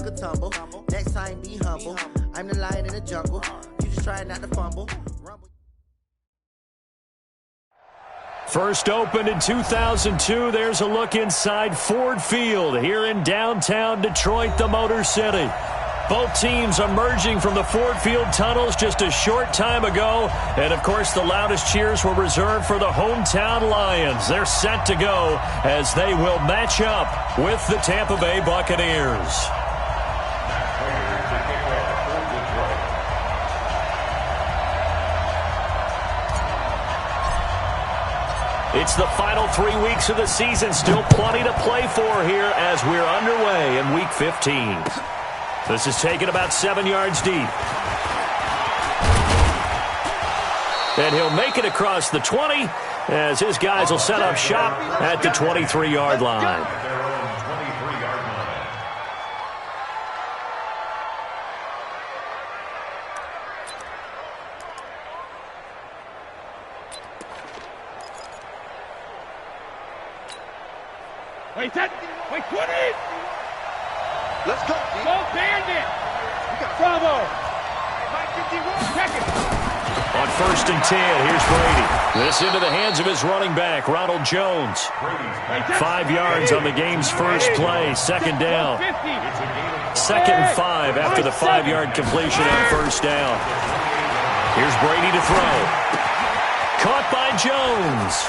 a tumble. Next time, be humble. I'm the lion in the jungle. You just try not to fumble. First opened in 2002, there's a look inside Ford Field here in downtown Detroit, the Motor City. Both teams emerging from the Ford Field tunnels just a short time ago. And, of course, the loudest cheers were reserved for the hometown Lions. They're set to go as they will match up with the Tampa Bay Buccaneers. It's the final 3 weeks of the season. Still plenty to play for here as we're underway in Week 15. This is taken about 7 yards deep. And he'll make it across the 20 as his guys will set up shop at the 23-yard line. Wait, 20! Let's go! Go, Bandit! Bravo! On 1st and 10, here's Brady. This into the hands of his running back, Ronald Jones. 5 yards on the game's first play, second down. 2nd and 5 after the 5-yard completion on first down. Here's Brady to throw. Caught by Jones.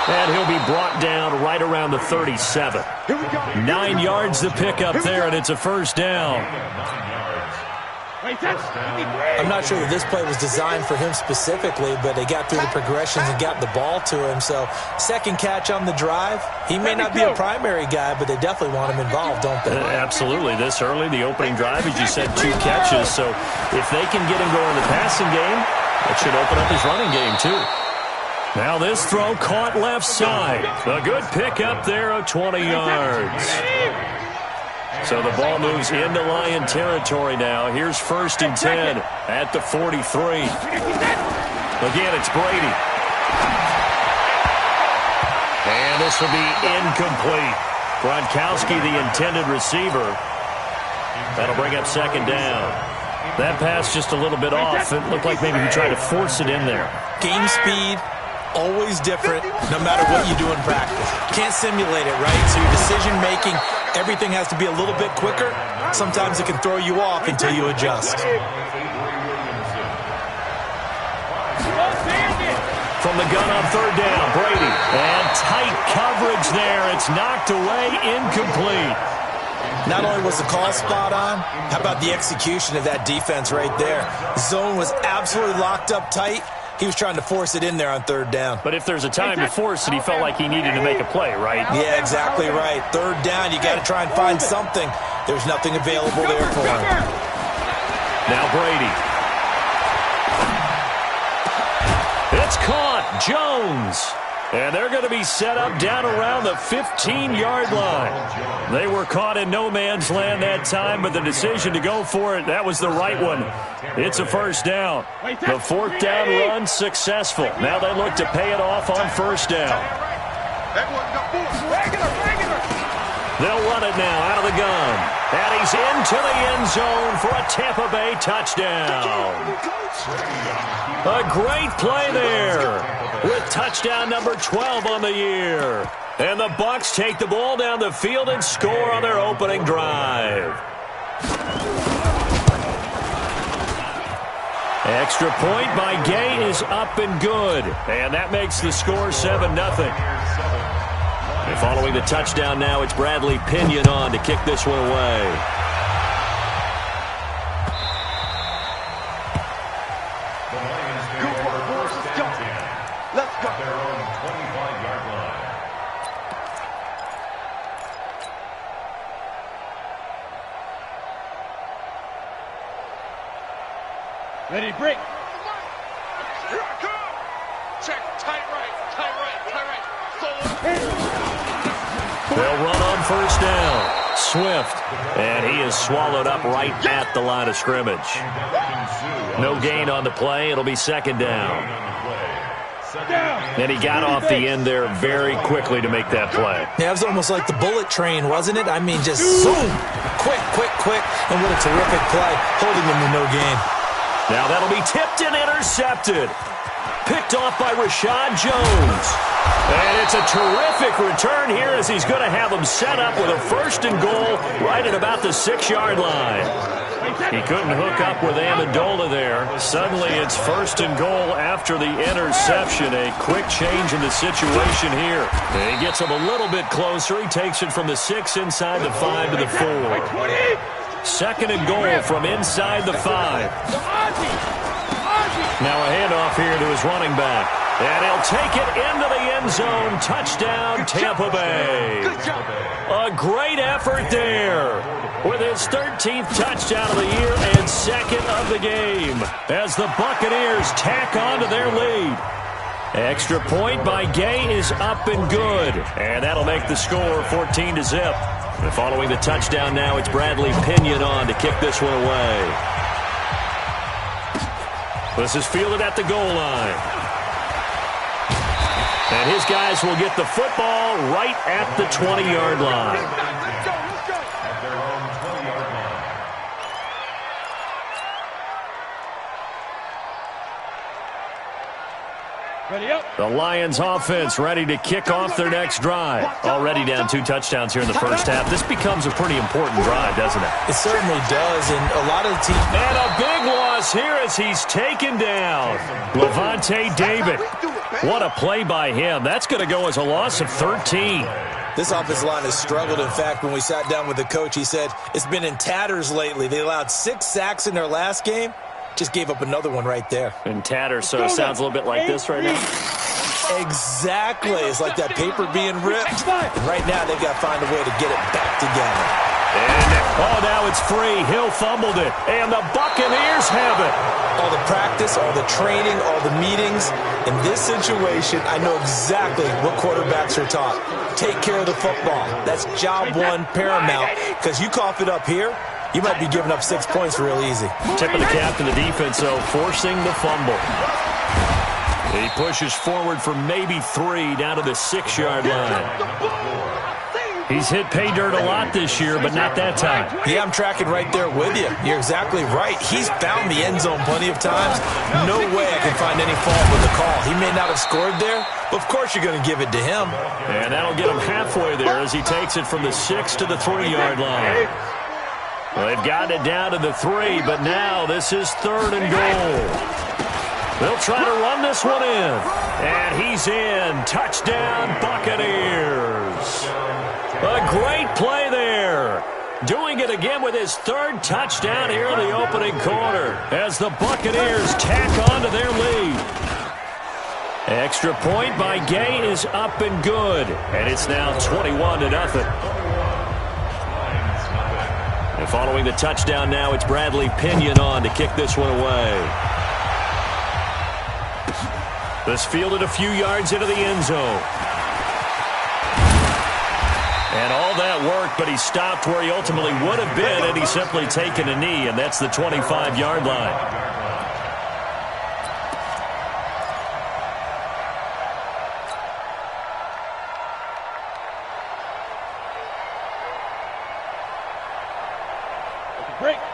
And he'll be brought down right around the 37. 9 yards to pick up there, and it's a first down. I'm not sure that this play was designed for him specifically, but they got through the progressions and got the ball to him. So, second catch on the drive. He may not be a primary guy, but they definitely want him involved, don't they? Absolutely. This early, the opening drive, as you said, 2 catches. So, if they can get him going in the passing game, that should open up his running game, too. Now this throw caught left side. A good pickup there of 20 yards. So the ball moves into Lion territory now. Here's 1st and 10 at the 43. Again, it's Brady. And this will be incomplete. Gronkowski, the intended receiver. That'll bring up 2nd down. That pass just a little bit off. It looked like maybe he tried to force it in there. Game speed. Always different, no matter what you do in practice. Can't simulate it, right? So your decision-making, everything has to be a little bit quicker. Sometimes it can throw you off until you adjust. From the gun on 3rd down, Brady. And tight coverage there. It's knocked away, incomplete. Not only was the call spot on, how about the execution of that defense right there? The zone was absolutely locked up tight. He was trying to force it in there on 3rd down. But if there's a time to force it, he felt like he needed to make a play, right? Yeah, exactly right. 3rd down, you got to try and find something. There's nothing available there for him. Now Brady. It's caught. Jones. And they're going to be set up down around the 15-yard line. They were caught in no man's land that time, but the decision to go for it, that was the right one. It's a first down. The 4th down run successful. Now they look to pay it off on 1st down. They'll run it now out of the gun. And he's into the end zone for a Tampa Bay touchdown. A great play there with touchdown number 12 on the year. And the Bucs take the ball down the field and score on their opening drive. Extra point by Gay is up and good. And that makes the score 7-0. And following the touchdown now, it's Bradley Pinion on to kick this one away. Ready, break. Here I come. Check, tight right. They'll run on 1st down. Swift. And he is swallowed up right at the line of scrimmage. No gain on the play. It'll be 2nd down. And he got off the end there very quickly to make that play. Yeah, it was almost like the bullet train, wasn't it? I mean, just zoom. Quick. quick, and what a terrific play, holding him to no gain. Now that'll be tipped and intercepted. Picked off by Rashad Jones. And it's a terrific return here as he's going to have him set up with a 1st and goal right at about the 6-yard line. He couldn't hook up with Amendola there. Suddenly it's 1st and goal after the interception. A quick change in the situation here. And he gets him a little bit closer. He takes it from the 6 inside the 5 to the 4. 2nd and goal from inside the 5. Now a handoff here to his running back. And he'll take it into the end zone. Touchdown, Tampa Bay. A great effort there with his 13th touchdown of the year and 2nd of the game as the Buccaneers tack on to their lead. Extra point by Gay is up and good. And that'll make the score 14-0. And following the touchdown now, it's Bradley Pinion on to kick this one away. This is fielded at the goal line. And his guys will get the football right at the 20-yard line. The Lions offense ready to kick off their next drive. Already down 2 touchdowns here in the first half. This becomes a pretty important drive, doesn't it? It certainly does, and a lot of the teams... And a big loss here as he's taken down. Levante David. What a play by him. That's going to go as a loss of 13. This offensive line has struggled. In fact, when we sat down with the coach, he said it's been in tatters lately. They allowed 6 sacks in their last game. Just gave up another one right there. In tatters, so it sounds a little bit like this right now. Exactly. It's like that paper being ripped. And right now, they've got to find a way to get it back together. And, now it's free. Hill fumbled it. And the Buccaneers have it. All the practice, all the training, all the meetings. In this situation, I know exactly what quarterbacks are taught. Take care of the football. That's job one, paramount. Because you cough it up here, you might be giving up 6 points real easy. Tip of the cap to the defense, though, forcing the fumble. He pushes forward for maybe 3 down to the 6-yard line. He's hit pay dirt a lot this year, but not that time. Yeah, I'm tracking right there with you. You're exactly right. He's found the end zone plenty of times. No way I can find any fault with the call. He may not have scored there, but of course you're going to give it to him. And that'll get him halfway there as he takes it from the 6 to the 3-yard line. Well, they've gotten it down to the 3, but now this is 3rd and goal. They'll try to run this one in. And he's in. Touchdown, Buccaneers. A great play there. Doing it again with his 3rd touchdown here in the opening quarter as the Buccaneers tack on to their lead. Extra point by Gay is up and good. And it's now 21-0. And following the touchdown now, it's Bradley Pinion on to kick this one away. This fielded a few yards into the end zone. And all that worked, but he stopped where he ultimately would have been had he simply taken a knee, and that's the 25-yard line.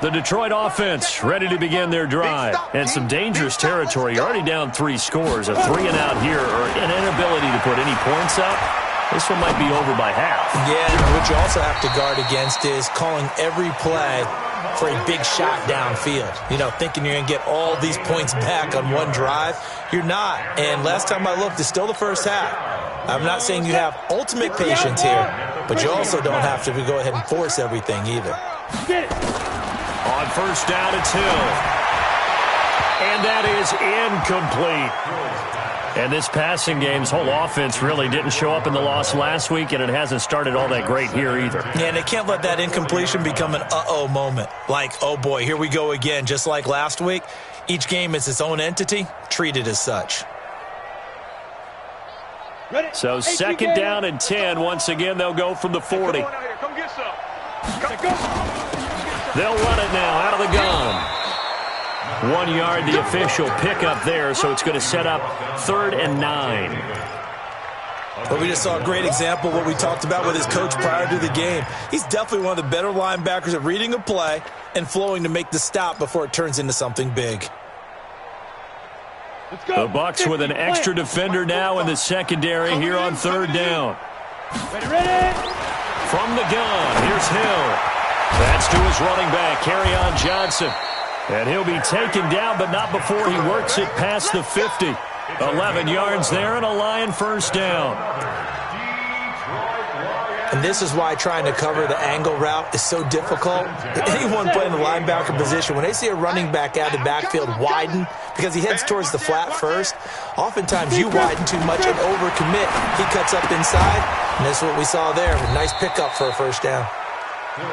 The Detroit offense ready to begin their drive. And some dangerous territory. You're already down 3 scores. A 3-and-out here or an inability to put any points up. This one might be over by half. Yeah, what you also have to guard against is calling every play for a big shot downfield. You know, thinking you're going to get all these points back on one drive. You're not. And last time I looked, it's still the first half. I'm not saying you have ultimate patience here, but you also don't have to go ahead and force everything either. Get it. On first down, it's Hill. And that is incomplete. And this passing game's whole offense really didn't show up in the loss last week, and it hasn't started all that great here either. Yeah, and they can't let that incompletion become an uh-oh moment. Like, oh boy, here we go again, just like last week. Each game is its own entity, treated as such. So 2nd down and 10. Once again, they'll go from the 40. Come get some. They'll run it now out of the gun. 1 yard, the official pickup there, so it's going to set up 3rd and 9. Well, we just saw a great example of what we talked about with his coach prior to the game. He's definitely one of the better linebackers at reading a play and flowing to make the stop before it turns into something big. The Bucs with an extra defender now in the secondary here on third down. Ready. From the gun, here's Hill. That's to his running back, Kerryon Johnson. And he'll be taken down, but not before he works it past the 50. 11 yards there and a Lion first down. And this is why trying to cover the angle route is so difficult. Anyone playing the linebacker position, when they see a running back out of the backfield widen because he heads towards the flat first, oftentimes you widen too much and overcommit. He cuts up inside, and that's what we saw there. A nice pickup for a first down.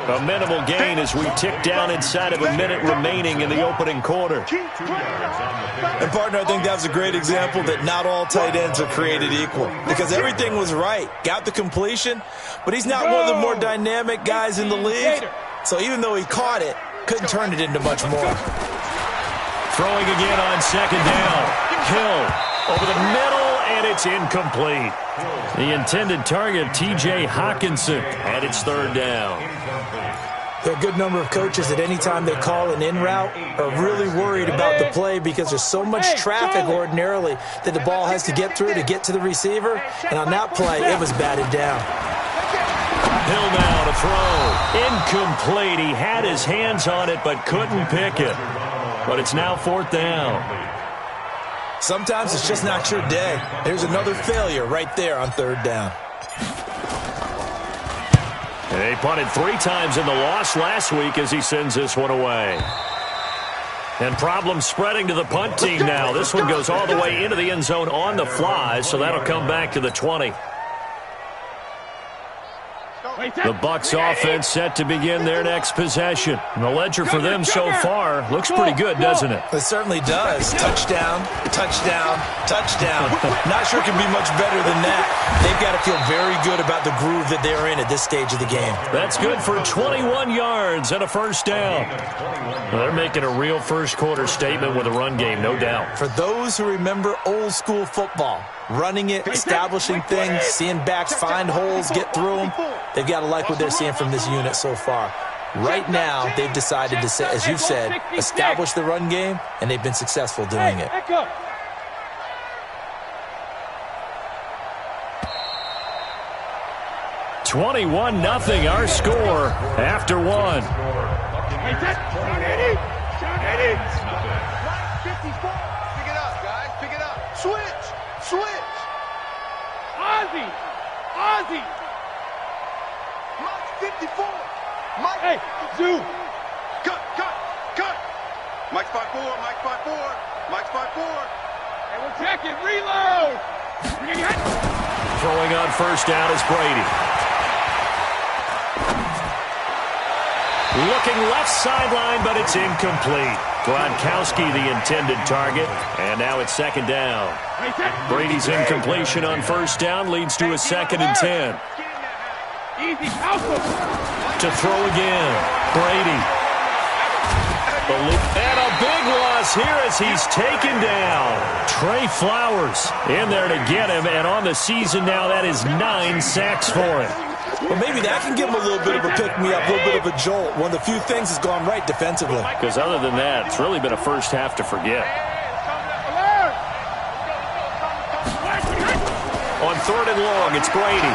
A minimal gain as we tick down inside of a minute remaining in the opening quarter. And, partner, I think that was a great example that not all tight ends are created equal because everything was right. Got the completion, but he's not one of the more dynamic guys in the league. So even though he caught it, couldn't turn it into much more. Throwing again on second down. Hill over the middle, and it's incomplete. The intended target, T.J. Hawkinson, and it's third down. There are a good number of coaches at any time they call an in route are really worried about the play because there's so much traffic ordinarily that the ball has to get through to get to the receiver. And on that play, it was batted down. Hill now to throw. Incomplete. He had his hands on it but couldn't pick it. But it's now fourth down. Sometimes it's just not your day. There's another failure right there on third down. They punted 3 times in the loss last week as he sends this one away. And problems spreading to the punt team now. This one goes all the way into the end zone on the fly, so that'll come back to the 20. The Bucs offense set to begin their next possession. And the ledger for them so far looks pretty good, doesn't it? It certainly does. Touchdown, touchdown, touchdown. Not sure it can be much better than that. They've got to feel very good about the groove that they're in at this stage of the game. That's good for 21 yards and a first down. Well, they're making a real first quarter statement with a run game, no doubt. For those who remember old school football, running it, establishing things, seeing backs find holes, get through them, they've got to like what they're seeing from this unit so far. Right now, they've decided to, as you've said, establish the run game, and they've been successful doing it. 21-0 our score after one. Pick it up, guys. Pick it up. Switch. Ozzy. Mike 54. Mike. Hey, Zoo. Cut. Mike 5-4. Hey, we'll check it. Reload. Throwing on first down is Brady. Looking left sideline, but it's incomplete. Gronkowski, the intended target, and now it's second down. Brady's incompletion on first down leads to a 2nd and 10. Easy. To throw again, Brady. And a big loss here as he's taken down. Trey Flowers in there to get him, and on the season now, that is 9 sacks for him. Well, maybe that can give him a little bit of a pick-me-up, a little bit of a jolt. One of the few things has gone right defensively. Because other than that, it's really been a first half to forget. On 3rd and long, it's Brady.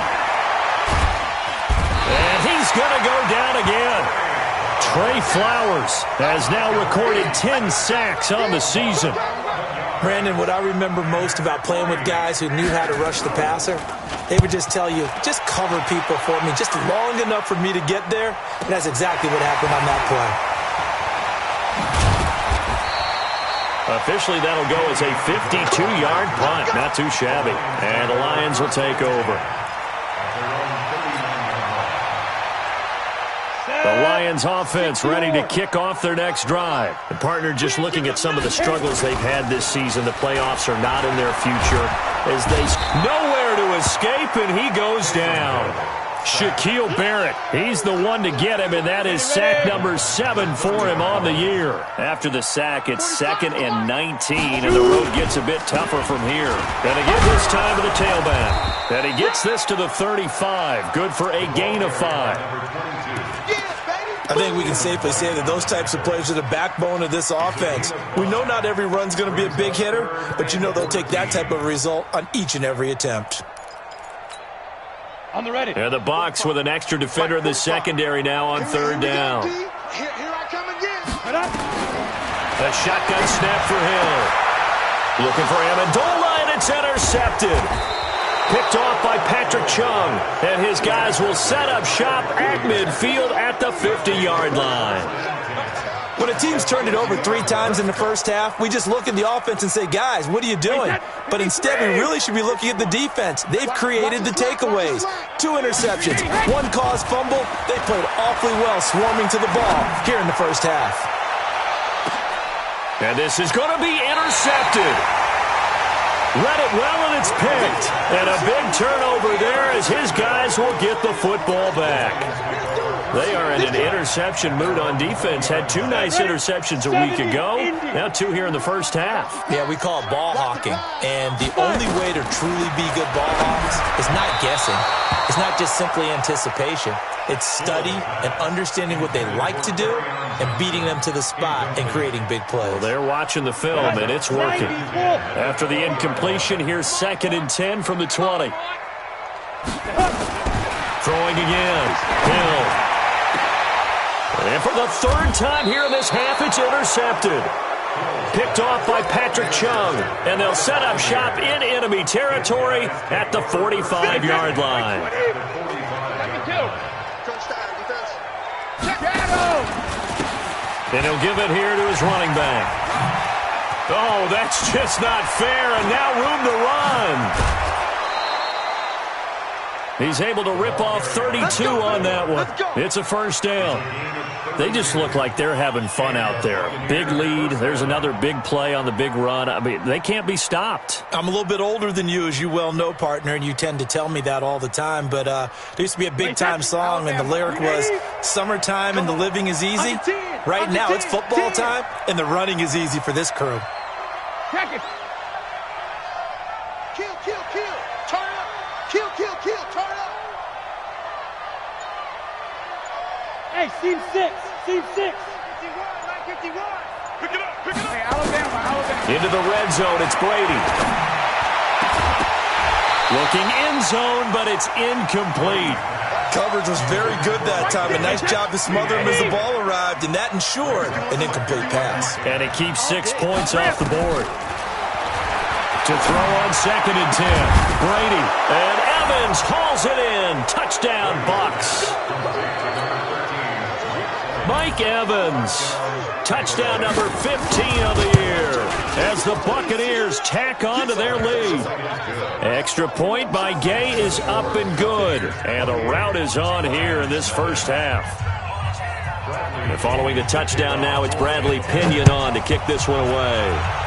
And he's going to go down again. Trey Flowers has now recorded 10 sacks on the season. Brandon, what I remember most about playing with guys who knew how to rush the passer, they would just tell you, just cover people for me, just long enough for me to get there. And that's exactly what happened on that play. Officially, that'll go as a 52-yard punt. Not too shabby. And the Lions will take over. The Lions offense ready to kick off their next drive. The partner just looking at some of the struggles they've had this season. The playoffs are not in their future as they nowhere to escape, and he goes down. Shaquille Barrett, he's the one to get him, and that is sack number 7 for him on the year. After the sack, it's 2nd and 19, and the road gets a bit tougher from here. And again this time to the tailback. And he gets this to the 35. Good for a gain of 5. I think we can safely say that those types of plays are the backbone of this offense. We know not every run's going to be a big hitter, but you know they'll take that type of result on each and every attempt. On the ready. And the box with an extra defender in the secondary now on 3rd down. Here I come again. A shotgun snap for Hill. Looking for Amendola, and it's intercepted. Picked off by Patrick Chung. And his guys will set up shop at midfield at the 50-yard line. When a team's turned it over 3 times in the first half, we just look at the offense and say, guys, what are you doing? But instead, we really should be looking at the defense. They've created the takeaways. 2 interceptions, 1 caused fumble. They played awfully well swarming to the ball here in the first half. And this is going to be intercepted. Read it well, and it's picked. And a big turnover there as his guys will get the football back. They are in an interception mood on defense. Had 2 nice interceptions a week ago. Now 2 here in the first half. Yeah, we call it ball hawking. And the only way to truly be good ball hawks is not guessing. It's not just simply anticipation. It's study and understanding what they like to do and beating them to the spot and creating big plays. Well, they're watching the film, and it's working. After the incompletion, here's 2nd and 10 from the 20. Throwing again. Hill. And for the 3rd time here in this half, it's intercepted. Picked off by Patrick Chung. And they'll set up shop in enemy territory at the 45-yard line. And he'll give it here to his running back. Oh, that's just not fair, and now room to run. He's able to rip off 32 on that one. It's a 1st down. They just look like they're having fun out there. Big lead. There's another big play on the big run. I mean, they can't be stopped. I'm a little bit older than you, as you well know, partner, and you tend to tell me that all the time. But there used to be a big-time song, and the lyric was, "Summertime and the living is easy." Right now, it's football time, and the running is easy for this crew. Check it. Kill, kill, kill. Turn up. Kill, kill, kill. Turn up. Hey, seam 6. Seam 6. 51, 51. Pick it up, pick it up. Hey, Alabama. Into the red zone, it's Brady. Looking end zone, but it's incomplete. Coverage was very good that time. A nice job to smother him as the ball arrived, and that ensured an incomplete pass. And it keeps 6 points off the board. To throw on 2nd and 10. Brady. And Evans hauls it in. Touchdown, Bucs. Mike Evans. Touchdown number 15 of the year as the Buccaneers tack on to their lead. Extra point by Gay is up and good. And the route is on here in this first half. And following the touchdown now, it's Bradley Pinion on to kick this one away.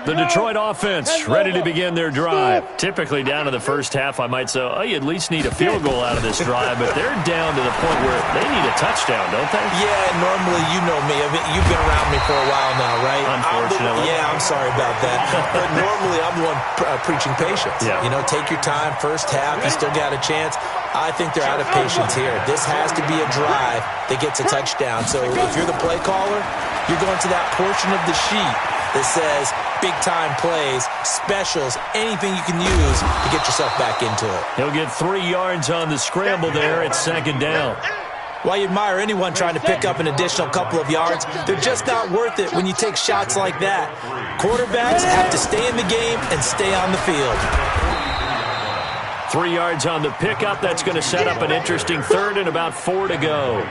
The Detroit offense ready to begin their drive. Typically down to the first half, I might say, oh, you at least need a field goal out of this drive, but they're down to the point where they need a touchdown, don't they? Yeah, normally, you know me. I mean, you've been around me for a while now, right? Unfortunately. I'm sorry about that. But normally, I'm the one preaching patience. Yeah. You know, take your time, first half, you still got a chance. I think they're out of patience here. This has to be a drive that gets a touchdown. So if you're the play caller, you're going to that portion of the sheet that says big-time plays, specials, anything you can use to get yourself back into it. He'll get 3 yards on the scramble there. It's 2nd down. While you admire anyone trying to pick up an additional couple of yards, they're just not worth it when you take shots like that. Quarterbacks have to stay in the game and stay on the field. 3 yards on the pickup. That's going to set up an interesting 3rd and about 4 to go.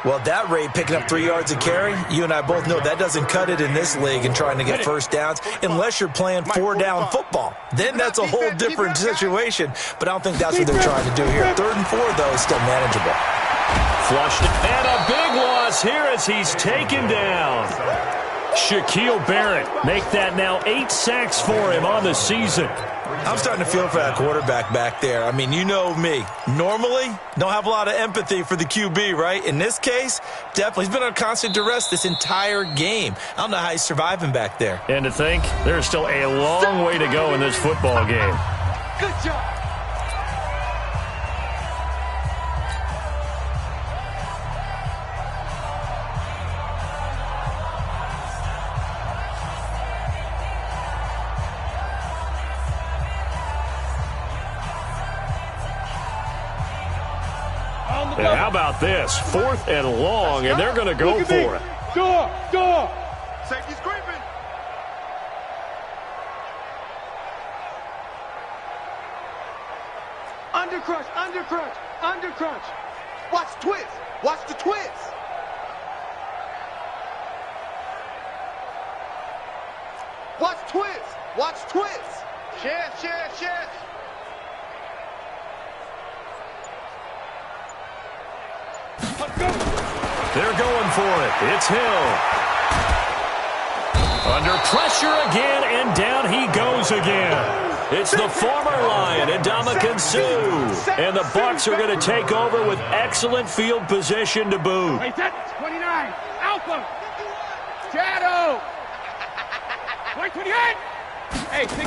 Well, that rate, picking up 3 yards a carry, you and I both know that doesn't cut it in this league and trying to get first downs unless you're playing 4-down football. Then that's a whole different situation, but I don't think that's what they're trying to do here. 3rd and 4, though, is still manageable. Flushed, and a big loss here as he's taken down. Shaquille Barrett make that now 8 sacks for him on the season. I'm starting to feel for that quarterback back there. I mean, you know me. Normally, don't have a lot of empathy for the QB, right? In this case, definitely. He's been on constant duress this entire game. I don't know how he's surviving back there. And to think, there's still a long way to go in this football game. Good job. And how about this? 4th and long, and they're going to go for it. Door. Safety's creeping. Under crunch. Watch twist. Watch the twist. Watch twist. Chest. They're going for it. It's Hill. Under pressure again, and down he goes again. It's the former Lion, Ndamukong Suh. And the Bucs are going to take over with excellent field position to boot. Wait, that's 29. Alpha. Shadow. 28. Hey, 66.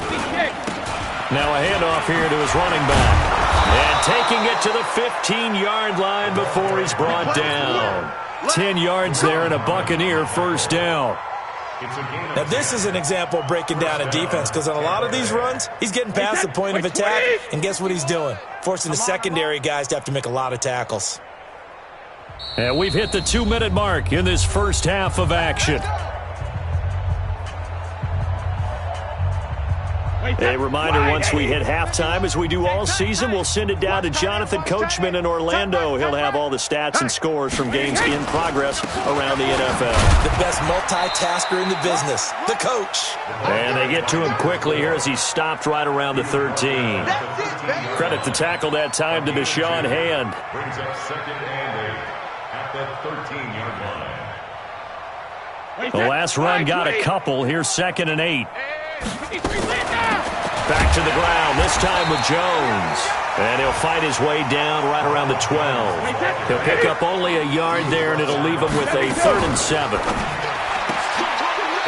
Now a handoff here to his running back. And taking it to the 15-yard line before he's brought down. 10 yards there and a Buccaneer first down. Now, this is an example of breaking down a defense because on a lot of these runs, he's getting past the point of attack, and guess what he's doing? Forcing the secondary guys to have to make a lot of tackles. And we've hit the 2-minute mark in this first half of action. A reminder, once we hit halftime, as we do all season, we'll send it down to Jonathan Coachman in Orlando. He'll have all the stats and scores from games in progress around the NFL. The best multitasker in the business, the coach. And they get to him quickly here as he stopped right around the 13. Credit the tackle that time to Deshaun Hand. Brings up 2nd and 8 at the 13-yard line. The last run got a couple. Here's 2nd and 8. Back to the ground, this time with Jones. And he'll fight his way down right around the 12. He'll pick up only a yard there, and it'll leave him with a 3rd and 7.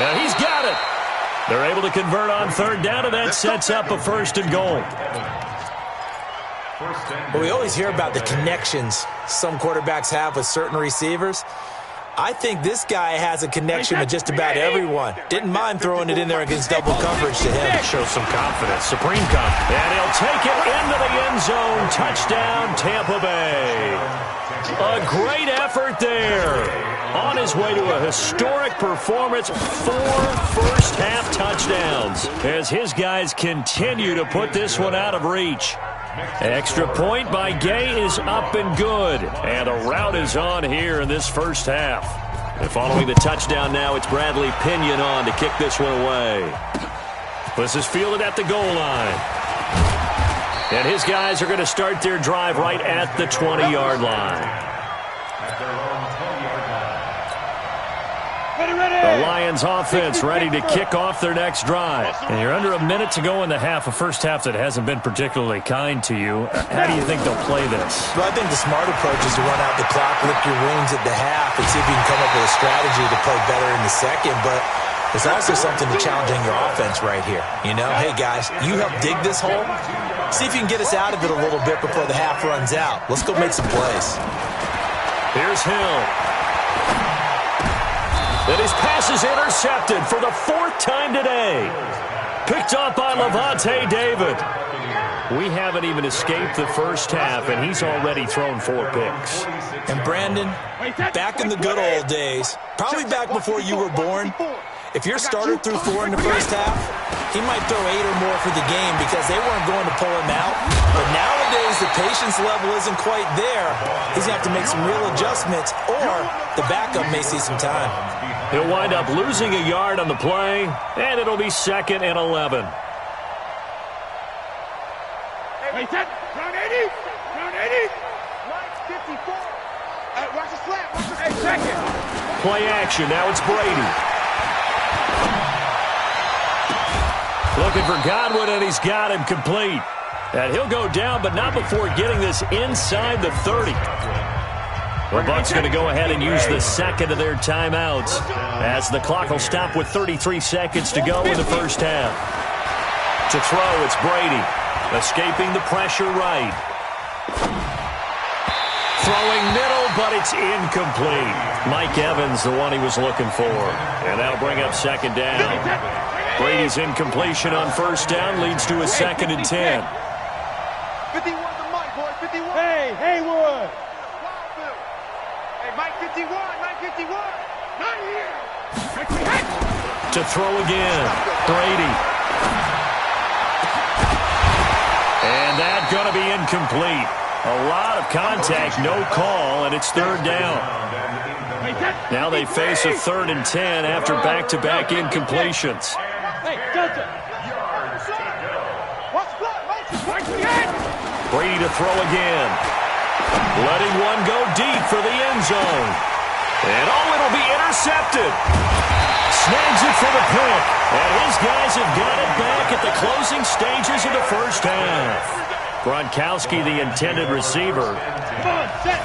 And he's got it. They're able to convert on 3rd down, and that sets up a 1st and goal. Well, we always hear about the connections some quarterbacks have with certain receivers. I think this guy has a connection with just about everyone. Didn't mind throwing it in there against double coverage to him. Shows some confidence, supreme confidence. And he'll take it into the end zone. Touchdown, Tampa Bay. A great effort there. On his way to a historic performance, 4 first-half touchdowns as his guys continue to put this one out of reach. Extra point by Gay is up and good. And a rout is on here in this first half. And following the touchdown now, it's Bradley Pinion on to kick this one away. This is fielded at the goal line. And his guys are going to start their drive right at the 20-yard line. The Lions offense ready to kick off their next drive. And you're under a minute to go in the half, a first half that hasn't been particularly kind to you. How do you think they'll play this? Well, I think the smart approach is to run out the clock, lick your wounds at the half, and see if you can come up with a strategy to play better in the second. But there's also something to challenging your offense right here. You know, hey, guys, you help dig this hole. See if you can get us out of it a little bit before the half runs out. Let's go make some plays. Here's Hill. And his pass is intercepted for the 4th time today. Picked up by Levante David. We haven't even escaped the first half, and he's already thrown 4 picks. And Brandon, back in the good old days, probably back before you were born, if your starter threw 4 in the first half, he might throw 8 or more for the game because they weren't going to pull him out. But nowadays, knows the patience level isn't quite there. He's going to have to make some real adjustments, or the backup may see some time. He'll wind up losing a yard on the play, and it'll be 2nd and 11. Hey, set. Round 80. Round 80. 54. Watch the slap. Watch the second. Play action. Now it's Brady. Looking for Godwin, and he's got him complete. And he'll go down, but not before getting this inside the 30. The Bucs going to go ahead and use the second of their timeouts as the clock will stop with 33 seconds to go in the first half. To throw, it's Brady. Escaping the pressure right. Throwing middle, but it's incomplete. Mike Evans, the one he was looking for. And that'll bring up 2nd down. Brady's incompletion on 1st down leads to a 2nd and 10. 51 to Mike, boy. 51. Hey, Haywood. Hey, Mike 51. Mike 51. Not here. To throw again. Brady. And that's going to be incomplete. A lot of contact, no call, and it's 3rd down. Now they face a 3rd and 10 after back-to-back incompletions. Brady to throw again. Letting one go deep for the end zone. And it'll be intercepted. Snags it for the pick. And his guys have got it back at the closing stages of the first half. Gronkowski, the intended receiver.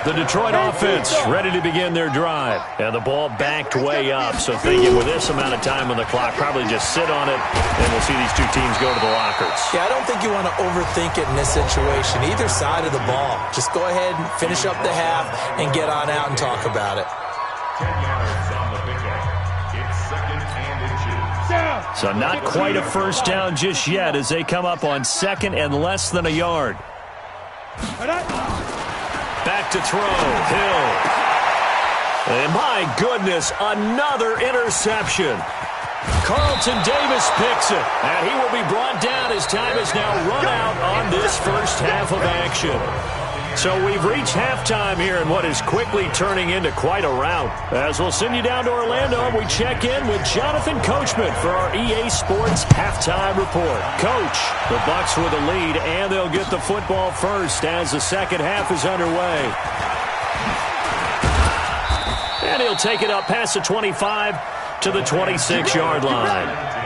The Detroit offense ready to begin their drive. And the ball backed way up. So thinking with this amount of time on the clock, probably just sit on it, and we'll see these two teams go to the lockers. Yeah, I don't think you want to overthink it in this situation. Either side of the ball. Just go ahead and finish up the half and get on out and talk about it. 10 yards on the pickup. It's 2nd and inches. So not quite a first down just yet as they come up on 2nd and less than a yard. Back to throw. Hill. And my goodness, another interception. Carlton Davis picks it. And he will be brought down as time has now run out on this first half of action. So we've reached halftime here in what is quickly turning into quite a rout. As we'll send you down to Orlando, we check in with Jonathan Coachman for our EA Sports Halftime Report. Coach, the Bucs with the lead, and they'll get the football first as the second half is underway. And he'll take it up past the 25 to the 26-yard line.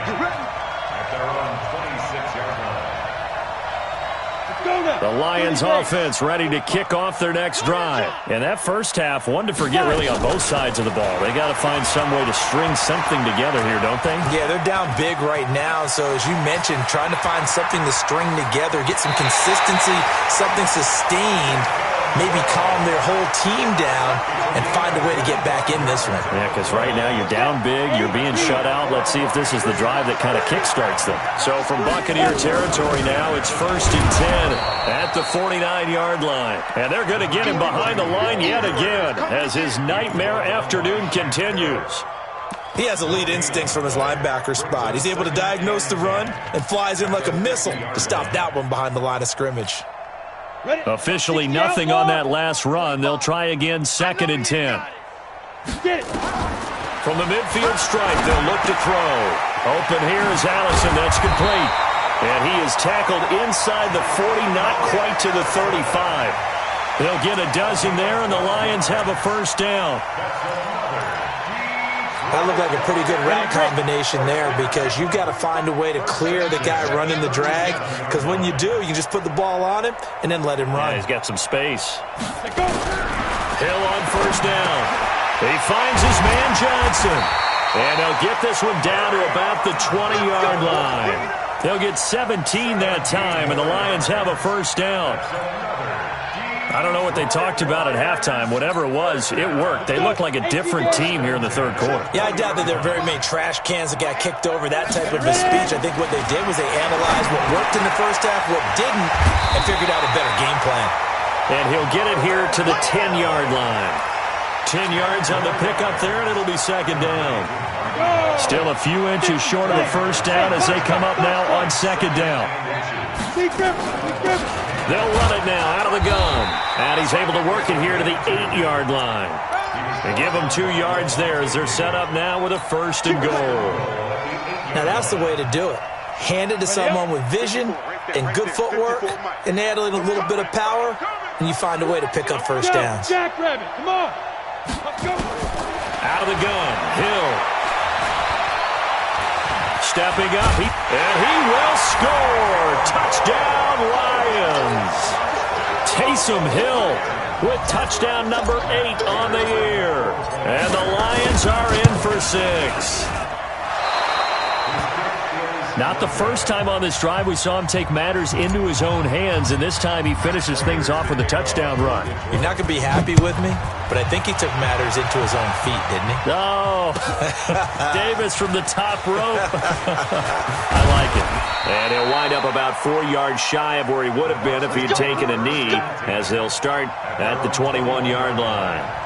The Lions offense ready to kick off their next drive. And that first half, one to forget really on both sides of the ball. They got to find some way to string something together here, don't they? Yeah, they're down big right now. So as you mentioned, trying to find something to string together, get some consistency, something sustained, maybe calm their whole team down and find a way to get back in this one. Yeah, because right now you're down big, you're being shut out. Let's see if this is the drive that kind of kickstarts them. So from Buccaneer territory now, it's 1st and 10 at the 49-yard line. And they're going to get him behind the line yet again as his nightmare afternoon continues. He has elite instincts from his linebacker spot. He's able to diagnose the run and flies in like a missile to stop that one behind the line of scrimmage. Officially nothing on that last run. They'll try again 2nd and 10. From the midfield stripe, they'll look to throw. Open here is Allison. That's complete. And he is tackled inside the 40, not quite to the 35. They'll get a dozen there, and the Lions have a first down. That looked like a pretty good route combination there because you've got to find a way to clear the guy running the drag, because when you do, you just put the ball on him and then let him run. Yeah, he's got some space. Hill on first down. He finds his man Johnson. And they'll get this one down to about the 20-yard line. They'll get 17 that time, and the Lions have a first down. I don't know what they talked about at halftime. Whatever it was, it worked. They look like a different team here in the third quarter. Yeah, I doubt that there are very many trash cans that got kicked over, that type of a speech. I think what they did was they analyzed what worked in the first half, what didn't, and figured out a better game plan. And he'll get it here to the 10-yard line. 10 yards on the pickup there, and it'll be 2nd down. Still a few inches short of the first down as they come up now on 2nd down. They'll run it it now out of the gun. And he's able to work it here to the 8-yard line. They give him 2 yards there as they're set up now with a 1st and goal. Now that's the way to do it. Hand it to someone with vision and good footwork, and add a little bit of power, and you find a way to pick up first downs. Jackrabbit, come on. Let's go. Out of the gun, Hill. Stepping up, and he will score. Touchdown, Lions. Taysom Hill with touchdown number 8 on the year. And the Lions are in for 6. Not the first time on this drive we saw him take matters into his own hands, and this time he finishes things off with a touchdown run. You're not going to be happy with me, but I think he took matters into his own feet, didn't he? No. Davis from the top rope. I like it. And he'll wind up about 4 yards shy of where he would have been if he had taken a knee, as they'll start at the 21-yard line.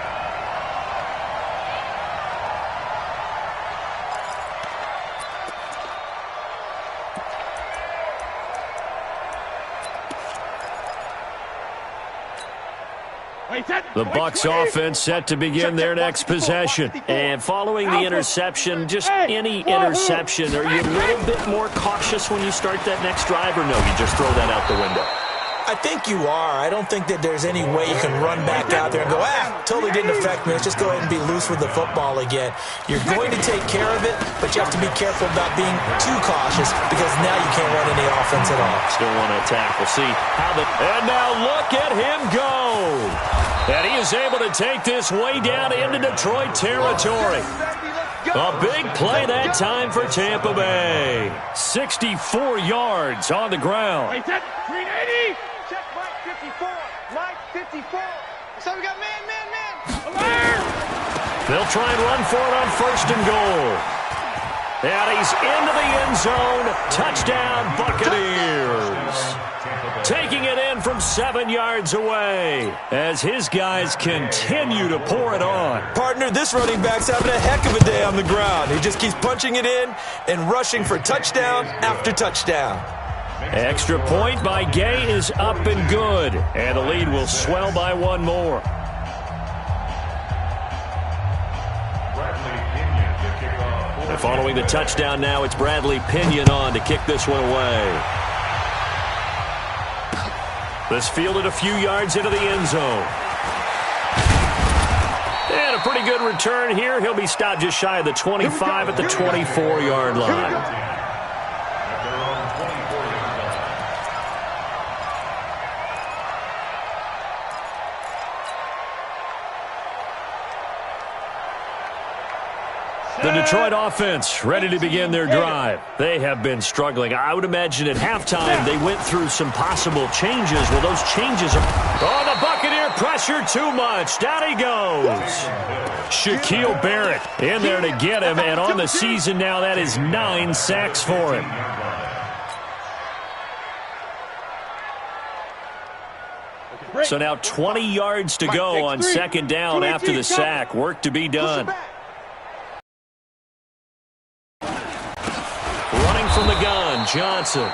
The Bucs offense set to begin their next possession. And following the interception, just any interception, are you a little bit more cautious when you start that next drive, or no, you just throw that out the window? I think you are. I don't think that there's any way you can run back out there and go, totally didn't affect me. Let's just go ahead and be loose with the football again. You're going to take care of it, but you have to be careful about being too cautious because now you can't run any offense at all. Still want to attack. We'll see how the... And now look at him go! And he is able to take this way down into Detroit territory. A big play that time for Tampa Bay. 64 yards on the ground. Wait, that 380. Check Mike 54. Mike 54. So we got man. Alert! They'll try and run for it on 1st and goal. And he's into the end zone. Touchdown, Buccaneers. Taking it in from 7 yards away as his guys continue to pour it on. Partner, this running back's having a heck of a day on the ground. He just keeps punching it in and rushing for touchdown after touchdown. Extra point by Gay is up and good. And the lead will swell by 1 more. And following the touchdown now, it's Bradley Pinion on to kick this one away. This fielded a few yards into the end zone. And a pretty good return here. He'll be stopped just shy of the 25 at the 24-yard line. The Detroit offense ready to begin their drive. They have been struggling. I would imagine at halftime they went through some possible changes. Well, those changes are... Oh, the Buccaneer pressure too much. Down he goes. Shaquille Barrett in there to get him. And on the season now, that is 9 sacks for him. So now 20 yards to go on 2nd down after the sack. Work to be done. From the gun, Johnson.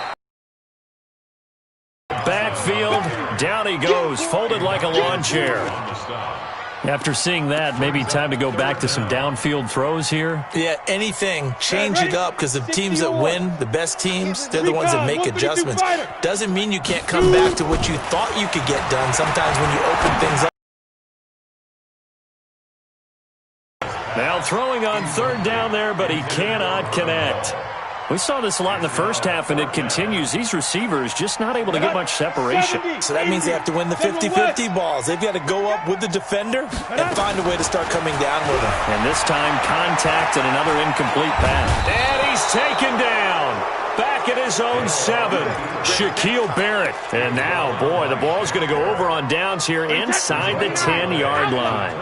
Backfield, down he goes, folded like a lawn chair. After seeing that, maybe time to go back to some downfield throws here. Yeah, anything. Change it up because the teams that win, the best teams, they're the ones that make adjustments. Doesn't mean you can't come back to what you thought you could get done sometimes when you open things up. Now throwing on 3rd down there, but he cannot connect. We saw this a lot in the first half, and it continues. These receivers just not able to get much separation. So that means they have to win the 50-50 balls. They've got to go up with the defender and find a way to start coming down with him. And this time, contact and another incomplete pass. And he's taken down. Back at his own 7. Shaquille Barrett. And now, boy, the ball's going to go over on downs here inside the 10-yard line.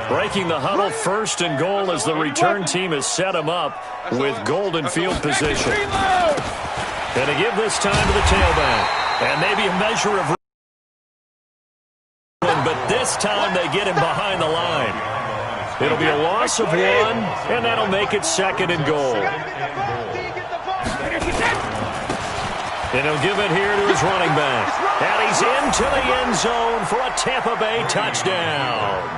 Breaking the huddle, 1st and goal as the return team has set him up with golden field position. Going to give this time to the tailback. And maybe a measure of... But this time they get him behind the line. It'll be a loss of 1, and that'll make it 2nd and goal. And he'll give it here to his running back. And he's in into the end zone for a Tampa Bay touchdown.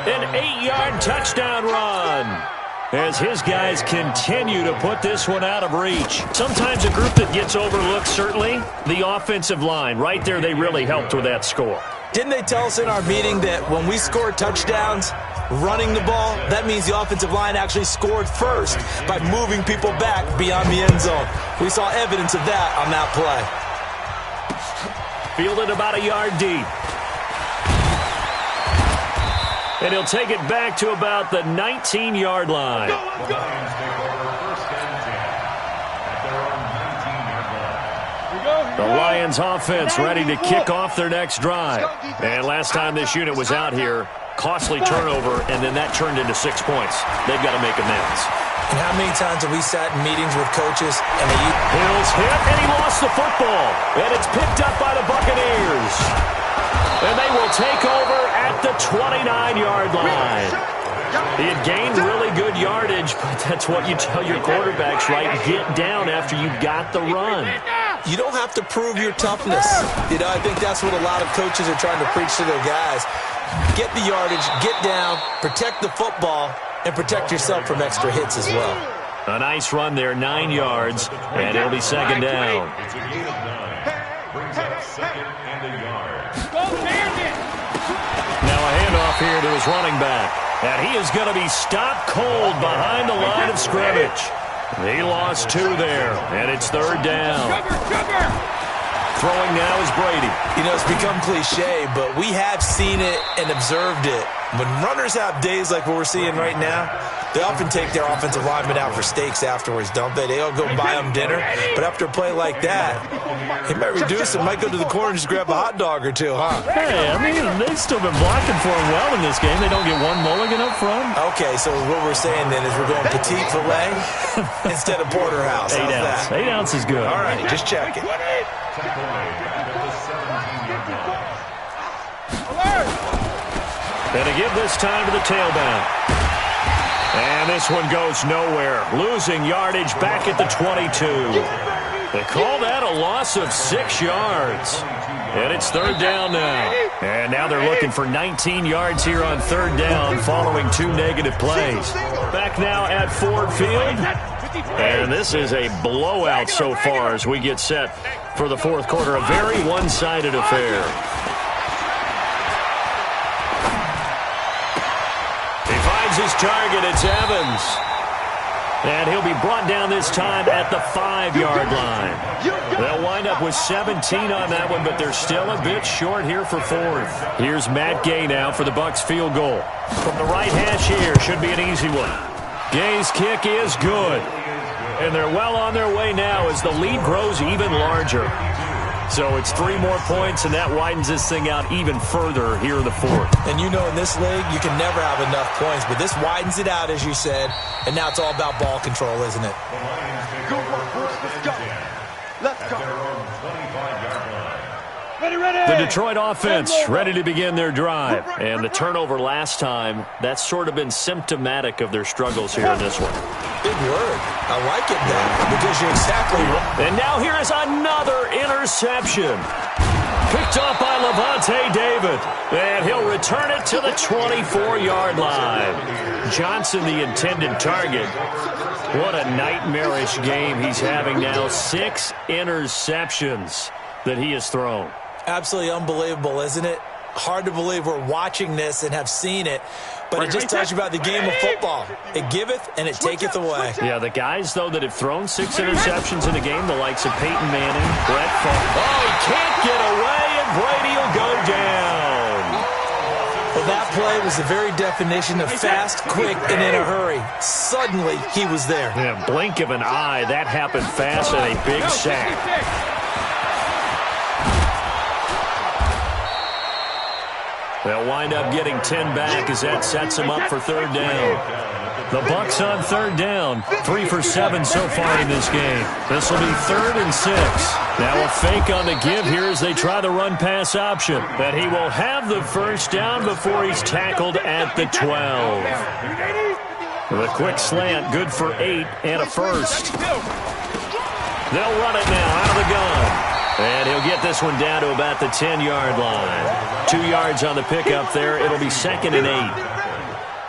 An 8-yard touchdown run, as his guys continue to put this one out of reach. Sometimes a group that gets overlooked, certainly, the offensive line. Right there, they really helped with that score. Didn't they tell us in our meeting that when we score touchdowns running the ball, that means the offensive line actually scored first by moving people back beyond the end zone? We saw evidence of that on that play. Fielded about a yard deep. And he'll take it back to about the 19-yard line. The Lions offense ready to kick off their next drive. And last time this unit was out here, costly turnover, and then that turned into 6 points. They've got to make amends. And how many times have we sat in meetings with coaches and they... Hill's hit, and he lost the football. And it's picked up by the Buccaneers. And they will take over at the 29-yard line. He had gained really good yardage, but that's what you tell your quarterbacks, right? Get down after you got the run. You don't have to prove your toughness. You know, I think that's what a lot of coaches are trying to preach to their guys. Get the yardage, get down, protect the football, and protect yourself from extra hits as well. A nice run there, 9 yards, and it'll be second down. It's a gain of 9. Brings up second and a yard. Now a handoff here to his running back. And he is going to be stopped cold behind the line of scrimmage. He lost 2 there, and it's third down. Throwing now is Brady. You know, it's become cliche, but we have seen it and observed it. When runners have days like what we're seeing right now, they often take their offensive linemen out for steaks afterwards, don't they? They all go buy them dinner. But after a play like that, he might reduce it, might go to the corner and just grab a hot dog or two, huh? Hey, I mean, they've still been blocking for him well in this game. They don't get one mulligan up front. Okay, so what we're saying then is we're going petite filet instead of porterhouse. 8 ounce. 8 ounce is good. All right, just check it. And to give this time to the tailback. And this one goes nowhere. Losing yardage back at the 22. They call that a loss of 6 yards. And it's third down now. And now they're looking for 19 yards here on third down following 2 negative plays. Back now at Ford Field. And this is a blowout so far as we get set for the fourth quarter. A very one-sided affair. He finds his target. It's Evans. And he'll be brought down this time at the 5-yard line. They'll wind up with 17 on that one, but they're still a bit short here for fourth. Here's Matt Gay now for the Bucs field goal. From the right hash here, should be an easy one. Gay's kick is good. And they're well on their way now as the lead grows even larger. So it's 3 more points, and that widens this thing out even further here in the fourth. And you know in this league, you can never have enough points, but this widens it out, as you said, and now it's all about ball control, isn't it? Good work, boys. Let's go. Let's go. The Detroit offense ready to begin their drive. And the turnover last time, that's sort of been symptomatic of their struggles here in this one. Big word. I like it now because you're exactly right. And now here is another interception. Picked up by Levante David. And he'll return it to the 24-yard line. Johnson, the intended target. What a nightmarish game he's having now. 6 interceptions that he has thrown. Absolutely unbelievable, isn't it? Hard to believe we're watching this and have seen it, but it just tells you about the game of football. It giveth and it taketh away. Yeah, the guys, though, that have thrown 6 interceptions in a game, the likes of Peyton Manning, Brett Favre. Oh, he can't get away, and Brady will go down. Well, that play was the very definition of fast, quick, and in a hurry. Suddenly, he was there. Yeah, blink of an eye, that happened fast and a big sack. They'll wind up getting 10 back as that sets them up for third down. The Bucs on third down, 3 for 7 so far in this game. This will be 3rd and 6. Now a fake on the give here as they try the run-pass option. But he will have the first down before he's tackled at the 12. The quick slant, good for 8 and a first. They'll run it now out of the gun. And he'll get this one down to about the 10-yard line. 2 yards on the pickup there. It'll be 2nd and 8.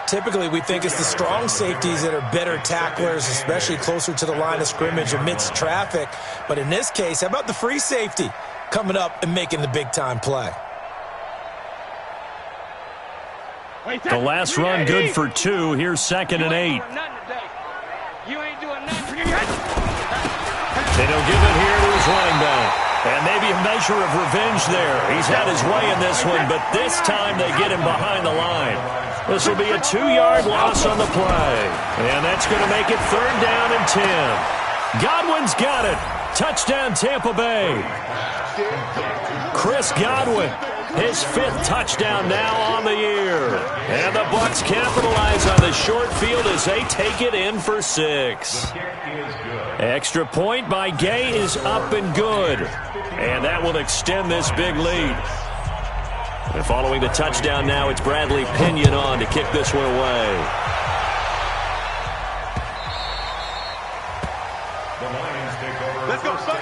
Typically, we think it's the strong safeties that are better tacklers, especially closer to the line of scrimmage amidst traffic. But in this case, how about the free safety coming up and making the big-time play? The last run good for 2. Here's 2nd and 8. And he'll give it here to his running back. And maybe a measure of revenge there. He's had his way in this one, but this time they get him behind the line. This will be a 2-yard loss on the play. And that's going to make it 3rd down and 10. Godwin's got it. Touchdown, Tampa Bay. Chris Godwin, his 5th touchdown now on the year. And the Bucs capitalize on the short field as they take it in for 6. Extra point by Gay is up and good. And that will extend this big lead. And following the touchdown now, it's Bradley Pinion on to kick this one away. The Lions take over. Let's go, son.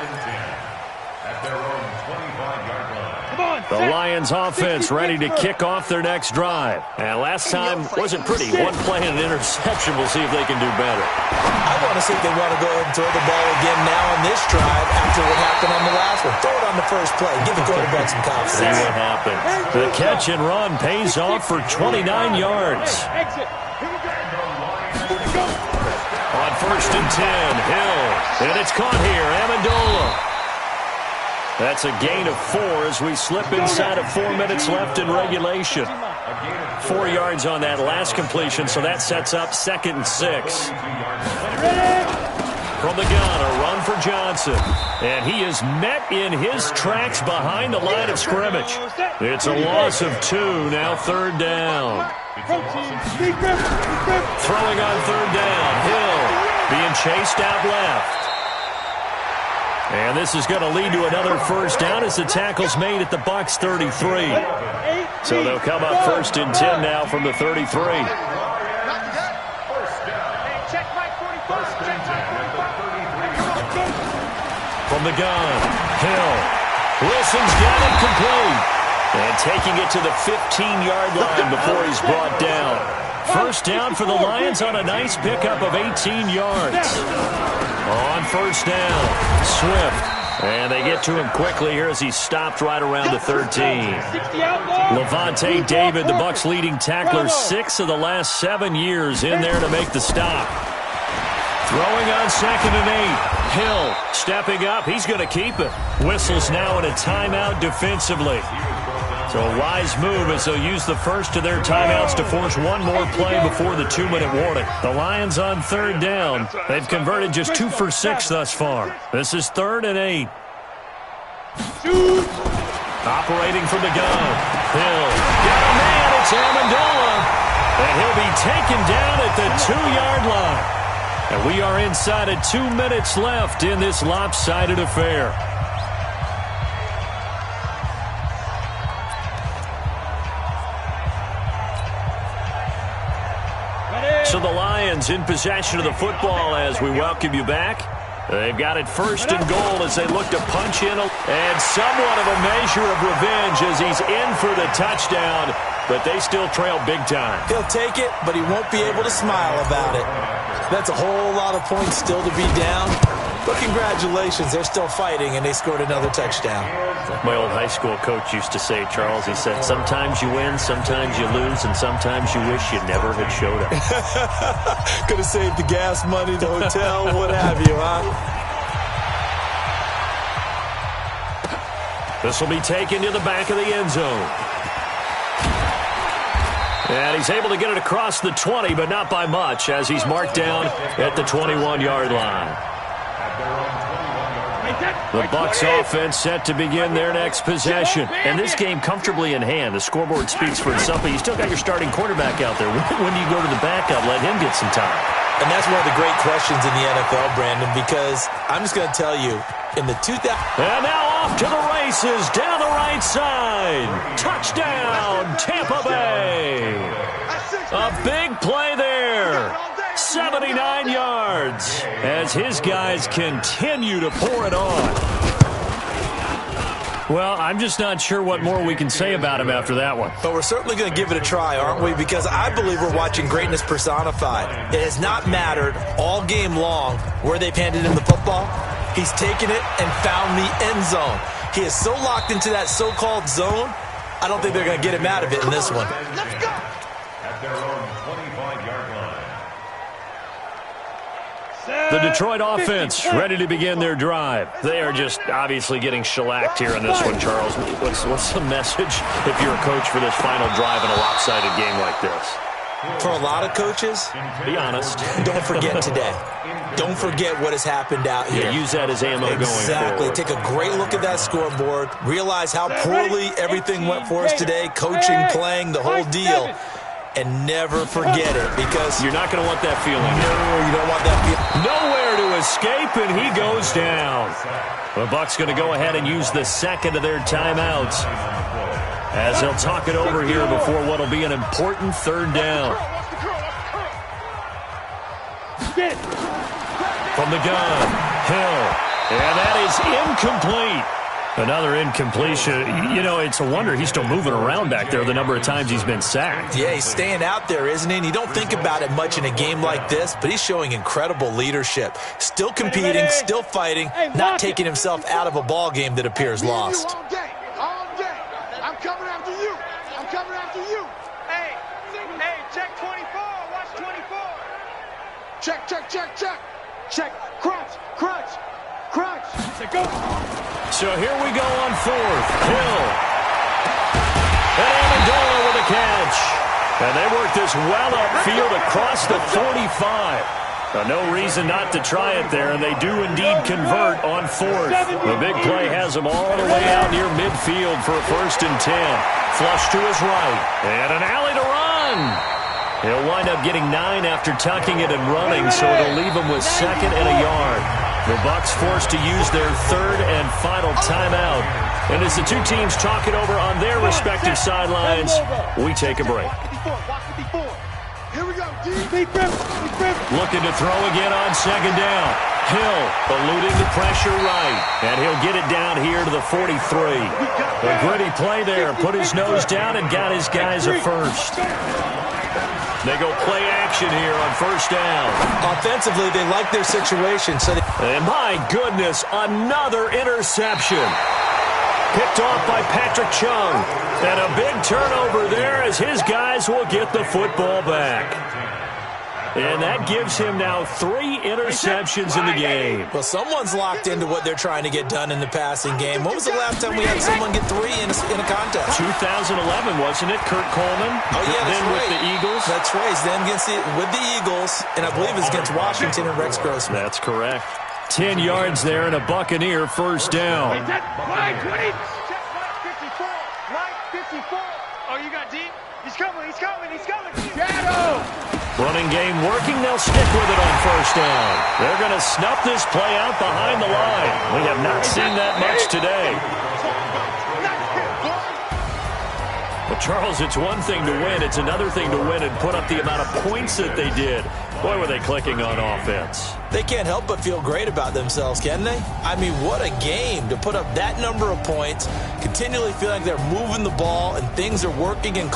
At their own 25-yard line. The Lions offense ready to kick off their next drive. And last time wasn't pretty. One play and an interception. We'll see if they can do better. I want to see if they want to go ahead and throw the ball again now on this drive after what happened on the last one. Throw it on the first play. Give the quarterback some confidence. See what happens. The catch and run pays off for 29 yards. On 1st and 10, Hill. And it's caught here. Amendola. That's a gain of 4 as we slip inside of 4 minutes left in regulation. 4 yards on that last completion, so that sets up 2nd and 6. From the gun, a run for Johnson. And he is met in his tracks behind the line of scrimmage. It's a loss of 2, now 3rd down. Throwing on 3rd down, Hill being chased out left. And this is going to lead to another 1st down as the tackle's made at the Bucs 33. So they'll come up 1st and 10 now from the 33. From the gun, Hill. Wilson's got it complete. And taking it to the 15-yard line before he's brought down. 1st down for the Lions on a nice pickup of 18 yards. On 1st down, Swift. And they get to him quickly here as he's stopped right around the 13. Levante David, the Bucs' leading tackler, 6 of the last 7 years in there to make the stop. Throwing on 2nd and 8. Hill stepping up. He's going to keep it. Whistles now in a timeout defensively. So a wise move as they'll use the first of their timeouts to force one more play before the 2-minute warning. The Lions on 3rd down. They've converted just 2 for 6 thus far. This is 3rd and 8. Operating from the gun. Hill. Got a man. It's Amendola. And he'll be taken down at the 2-yard line. And we are inside of 2 minutes left in this lopsided affair. So the Lions in possession of the football as we welcome you back. They've got it 1st and goal as they look to punch in. And somewhat of a measure of revenge as he's in for the touchdown. But they still trail big time. He'll take it, but he won't be able to smile about it. That's a whole lot of points still to be down. But congratulations, they're still fighting, and they scored another touchdown. My old high school coach used to say, Charles, he said, sometimes you win, sometimes you lose, and sometimes you wish you never had showed up. Could have saved the gas money, the hotel, what have you, huh? This will be taken to the back of the end zone. And he's able to get it across the 20, but not by much, as he's marked down at the 21-yard line. The Bucs offense set to begin their next possession. And this game comfortably in hand. The scoreboard speaks for itself, but you still got your starting quarterback out there. When do you go to the backup? Let him get some time. And that's one of the great questions in the NFL, Brandon, because I'm just going to tell you, in the 2000... And now off to the races, down the right side. Touchdown, Tampa Bay. A big play there. 79 yards as his guys continue to pour it on. Well, I'm just not sure what more we can say about him after that one. But we're certainly going to give it a try, aren't we? Because I believe we're watching greatness personified. It has not mattered all game long where they've handed him the football. He's taken it and found the end zone. He is so locked into that so-called zone, I don't think they're going to get him out of it in this one. Let's go! At their own 25-yard line. The Detroit offense ready to begin their drive. They are just obviously getting shellacked here in this one, Charles. What's the message if you're a coach for this final drive in a lopsided game like this? For a lot of coaches, be honest. Don't forget today. Don't forget what has happened out here. Yeah, use that as ammo going forward. Exactly. Take a great look at that scoreboard. Realize how poorly everything went for us today. Coaching, playing, the whole deal. And never forget it, because you're not going to want that feeling. No, you don't want that feeling. Nowhere to escape, and he goes down. The Bucs going to go ahead and use the second of their timeouts as they'll talk it over here before what will be an important third down. From the gun, Hill, and that is incomplete. Another incompletion. You know, it's a wonder he's still moving around back there the number of times he's been sacked. Yeah, he's staying out there, isn't he? And you don't think about it much in a game like this, but he's showing incredible leadership. Still competing, still fighting, not taking himself out of a ball game that appears lost. All day. I'm coming after you. I'm coming after you. Hey, check 24. Watch 24. Check. Check. Crunch. Go. So here we go on fourth. Hill. And Amendola with a catch. And they work this well upfield across the 45. No reason not to try it there, and they do indeed convert on fourth. The big play has them all the way out near midfield for a 1st and 10. Flush to his right. And an alley to run. He'll wind up getting 9 after tucking it and running, so it'll leave him with 2nd and a yard. The Bucs forced to use their 3rd and final timeout. And as the two teams talk it over on their respective sidelines, we take a break. Here we go, Looking to throw again on 2nd down. Hill eluding the pressure right. And he'll get it down here to the 43. A gritty play there. Put his nose down and got his guys a first. They go play action here on 1st down. Offensively, they like their situation. And my goodness, another interception. Picked off by Patrick Chung. And a big turnover there as his guys will get the football back. And that gives him now 3 interceptions in the game. Well, someone's locked into what they're trying to get done in the passing game. When was the last time we had someone get 3 in a contest? 2011, wasn't it? Kurt Coleman. Oh, yeah, that's then right. with the Eagles. That's right. Then with the Eagles, and I believe it's against Washington and Rex Grossman. That's correct. 10 yards there and a Buccaneer 1st down. Line 54. Oh, you got deep? He's coming. Shadow! Running game working. They'll stick with it on 1st down. They're going to snuff this play out behind the line. We have not seen that much today. But, Charles, it's one thing to win. It's another thing to win and put up the amount of points that they did. Boy, were they clicking on offense. They can't help but feel great about themselves, can they? I mean, what a game to put up that number of points, continually feel like they're moving the ball and things are working and